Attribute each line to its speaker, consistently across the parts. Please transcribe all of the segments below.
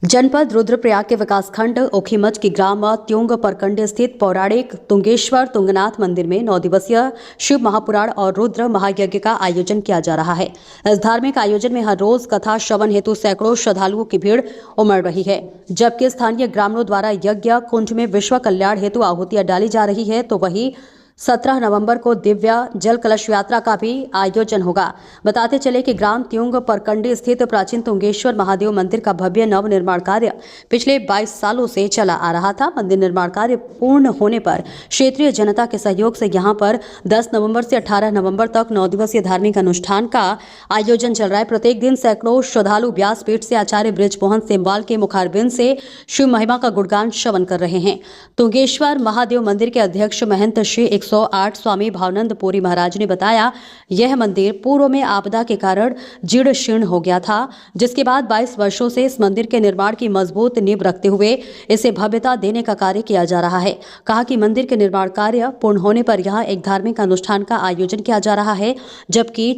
Speaker 1: जनपद रुद्रप्रयाग के विकासखंड ओखीमठ की ग्राम त्योंग परकंड स्थित पौराणिक तुंगेश्वर तुंगनाथ मंदिर में 9 दिवसीय शिव महापुराण और रुद्र महायज्ञ का आयोजन किया जा रहा है। इस धार्मिक आयोजन में हर रोज कथा श्रवण हेतु सैकड़ों श्रद्धालुओं की भीड़ उमड़ रही है, जबकि स्थानीय ग्रामीणों द्वारा यज्ञ कुंज में विश्व कल्याण हेतु आहुतियां डाली जा रही है। तो वहीं 17 नवंबर को दिव्य जल कलश यात्रा का भी आयोजन होगा। बताते चले कि ग्राम त्योंग परकंडी स्थित प्राचीन तुंगेश्वर महादेव मंदिर का भव्य नव निर्माण कार्य पिछले 22 सालों से चला आ रहा था। मंदिर निर्माण कार्य पूर्ण होने पर क्षेत्रीय जनता के सहयोग से यहां पर 10 नवंबर से 18 नवंबर तक 9 दिवसीय धार्मिक अनुष्ठान का आयोजन चल रहा है। प्रत्येक दिन सैकड़ों श्रद्धालु व्यासपीठ से आचार्य बृजमोहन सेमवाल के मुखारबिंद से शिव महिमा का गुणगान श्रवण कर रहे हैं। तुंगेश्वर महादेव मंदिर के अध्यक्ष महंत श्री 108 स्वामी भावानंद पुरी महाराज ने बताया, यह मंदिर पूर्व में आपदा के कारण जीर्ण शीर्ण हो गया था, जिसके बाद 22 वर्षों से इस मंदिर के निर्माण की मजबूत नींव रखते हुए इसे भव्यता देने का कार्य किया जा रहा है। कहा कि मंदिर के निर्माण कार्य पूर्ण होने पर यहां एक धार्मिक अनुष्ठान का आयोजन किया जा रहा है, जबकि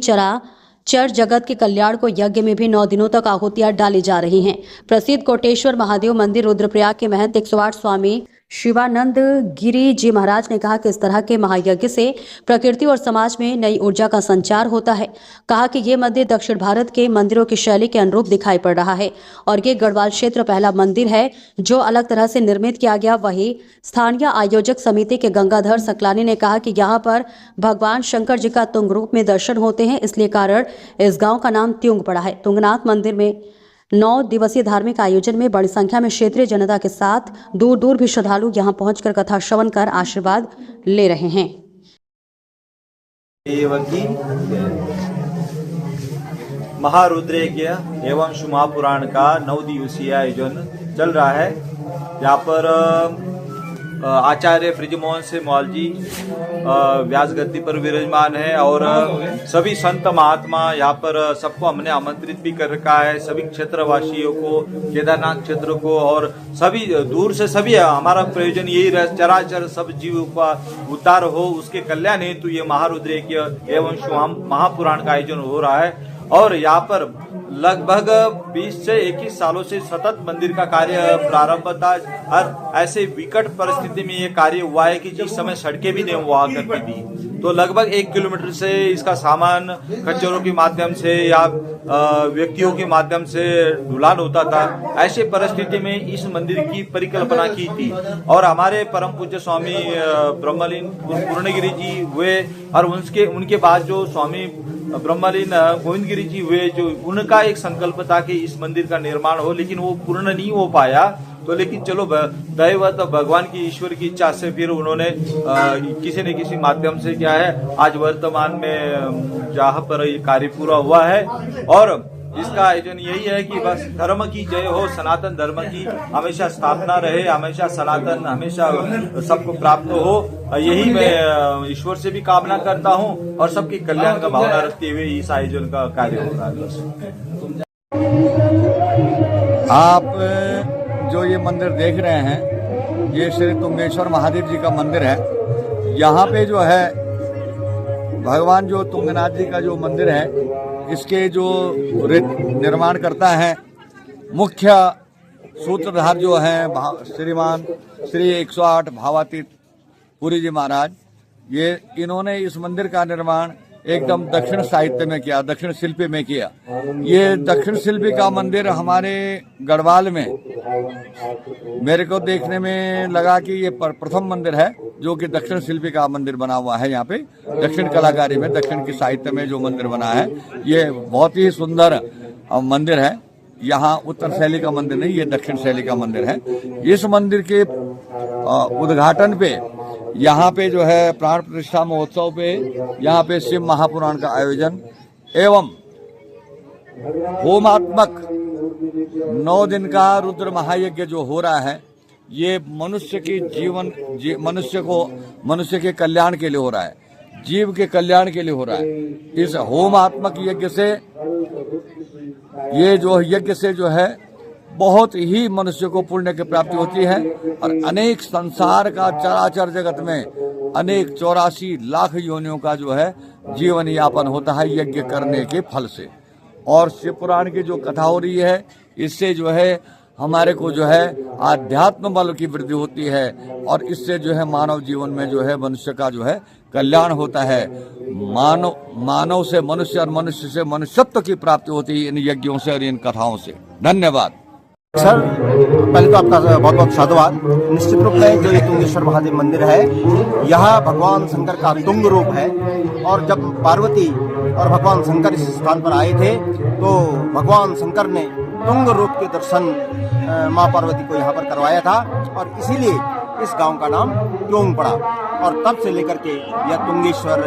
Speaker 1: चर जगत के कल्याण को यज्ञ में भी 9 दिनों तक आहुतियां डाली जा रही हैं। प्रसिद्ध कोटेश्वर महादेव मंदिर रुद्रप्रयाग के महंत 108 स्वामी शिवानंद गिरी जी महाराज ने कहा कि इस तरह के महायज्ञ से प्रकृति और समाज में नई ऊर्जा का संचार होता है। कहा कि ये मंदिर दक्षिण भारत के मंदिरों की शैली के अनुरूप दिखाई पड़ रहा है और ये गढ़वाल क्षेत्र पहला मंदिर है जो अलग तरह से निर्मित किया गया। वहीं स्थानीय आयोजक समिति के गंगाधर सकलानी ने कहा कि यहाँ पर भगवान शंकर जी का तुंग रूप में दर्शन होते हैं, इसलिए कारण इस गाँव का नाम त्योंग पड़ा है। तुंगनाथ मंदिर में 9 दिवसीय धार्मिक आयोजन में बड़ी संख्या में क्षेत्रीय जनता के साथ दूर दूर भी श्रद्धालु यहां पहुंचकर कथा श्रवण कर आशीर्वाद ले रहे हैं।
Speaker 2: महारुद्रयज्ञ एवं शिव महापुराण का 9 दिवसीय आयोजन चल रहा है। यहाँ पर आचार्य बृजमोहन सेमवाल जी व्यास गद्दी पर विराजमान है और सभी संत महात्मा यहाँ पर सबको हमने आमंत्रित भी कर रखा है। सभी क्षेत्रवासियों को, केदारनाथ क्षेत्र को और सभी दूर से सभी हमारा प्रयोजन यही रहे, चराचर सब जीव का उद्धार हो, उसके कल्याण हेतु ये महारुद्रयज्ञ एवं शिव महापुराण का आयोजन हो रहा है। और यहाँ पर लगभग 20 से 21 सालों से सतत मंदिर का कार्य प्रारंभ था और ऐसे विकट परिस्थिति में ये कार्य हुआ है कि जिस समय सड़कें भी नहीं हुआ करती थी, तो लगभग 1 किलोमीटर से इसका सामान खच्चरों के माध्यम से या व्यक्तियों के माध्यम से ढुलान होता था। ऐसे परिस्थिति में इस मंदिर की परिकल्पना की थी और हमारे परम पूज्य स्वामी ब्रह्मलीन पूर्णगिरी जी हुए और उनके बाद जो स्वामी ब्रह्मलीन गोविंदगिरी जी हुए, जो उनका एक संकल्प था कि इस मंदिर का निर्माण हो, लेकिन वो पूर्ण नहीं हो पाया। तो लेकिन चलो दैवत भगवान की ईश्वर की इच्छा से फिर उन्होंने किसी न किसी माध्यम से क्या है आज वर्तमान में जहाँ पर ये कार्य पूरा हुआ है। और इसका आयोजन यही है कि बस धर्म की जय हो, सनातन धर्म की हमेशा स्थापना रहे, हमेशा सनातन हमेशा सबको प्राप्त हो, यही मैं ईश्वर से भी कामना करता हूँ और सबकी कल्याण का भावना रखते हुए इस आयोजन का कार्य हो रहा है।
Speaker 3: आप जो ये मंदिर देख रहे हैं, ये श्री तुंगेश्वर महादेव जी का मंदिर है। यहाँ पे जो है भगवान जो तुंगनाथ जी का जो मंदिर है, इसके जो निर्माण करता है मुख्य सूत्रधार जो हैं श्रीमान श्री 108 भावातीत पुरी जी महाराज, ये इन्होंने इस मंदिर का निर्माण एकदम दक्षिण साहित्य में किया, दक्षिण शिल्पी में किया। ये दक्षिण शिल्पी का मंदिर हमारे गढ़वाल में मेरे को देखने में लगा कि ये प्रथम मंदिर है जो कि दक्षिण शिल्पी का मंदिर बना हुआ है। यहाँ पे दक्षिण कलाकारी में, दक्षिण की साहित्य में जो मंदिर बना है, ये बहुत ही सुंदर मंदिर है। यहाँ उत्तर शैली का मंदिर नहीं, ये दक्षिण शैली का मंदिर है। इस मंदिर के उद्घाटन पे यहाँ पे जो है प्राण प्रतिष्ठा महोत्सव पे यहाँ पे शिव महापुराण का आयोजन एवं होमात्मक 9 दिन का रुद्र महायज्ञ जो हो रहा है, ये मनुष्य की मनुष्य के कल्याण के लिए हो रहा है, जीव के कल्याण के लिए हो रहा है। इस होमात्मक यज्ञ से, ये जो यज्ञ से जो है बहुत ही मनुष्य को पुण्य की प्राप्ति होती है और अनेक संसार का चराचर जगत में अनेक 84 लाख योनियों का जो है जीवन यापन होता है यज्ञ करने के फल से। और शिव पुराण की जो कथा हो रही है, इससे जो है हमारे को जो है आध्यात्म बल की वृद्धि होती है और इससे जो है मानव जीवन में जो है मनुष्य का जो है कल्याण होता है। मानव से मनुष्य और मनुष्य से मनुष्यत्व की प्राप्ति होती है इन यज्ञों से और इन कथाओं से। धन्यवाद
Speaker 4: सर। पहले तो आपका बहुत बहुत साधुवाद। निश्चित रूप में जो ये तुंगेश्वर महादेव मंदिर है, यह भगवान शंकर का तुंग रूप है। और जब पार्वती और भगवान शंकर इस स्थान पर आए थे तो भगवान शंकर ने तुंग रूप के दर्शन माँ पार्वती को यहाँ पर करवाया था और इसीलिए इस गांव का नाम त्योंग पड़ा। और तब से लेकर के यह तुंगेश्वर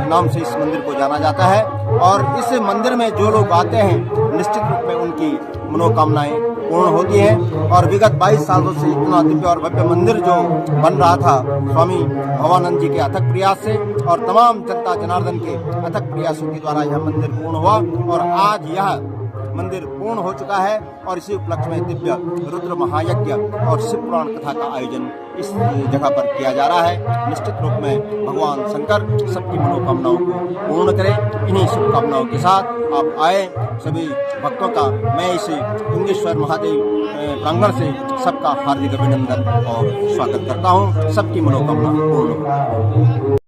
Speaker 4: नाम से इस मंदिर को जाना जाता है। और इस मंदिर में जो लोग आते हैं निश्चित रूप में उनकी मनोकामनाएं पूर्ण होती हैं। और विगत 22 सालों से इतना दिव्य और भव्य मंदिर जो बन रहा था स्वामी भवानंद जी के अथक प्रयास से और तमाम जनता जनार्दन के अथक प्रयासों के द्वारा यह मंदिर पूर्ण हुआ और आज यह मंदिर पूर्ण हो चुका है। और इसी उपलक्ष्य में दिव्य रुद्र महायज्ञ और शिव पुराण कथा का आयोजन इस जगह पर किया जा रहा है। निश्चित रूप में भगवान शंकर सबकी मनोकामनाओं को पूर्ण करें। इन्हीं शुभकामनाओं के साथ आप आए सभी भक्तों का मैं इस तुंगेश्वर महादेव प्रांगण से सबका हार्दिक अभिनंदन और स्वागत करता हूँ। सबकी मनोकामना पूर्ण हो।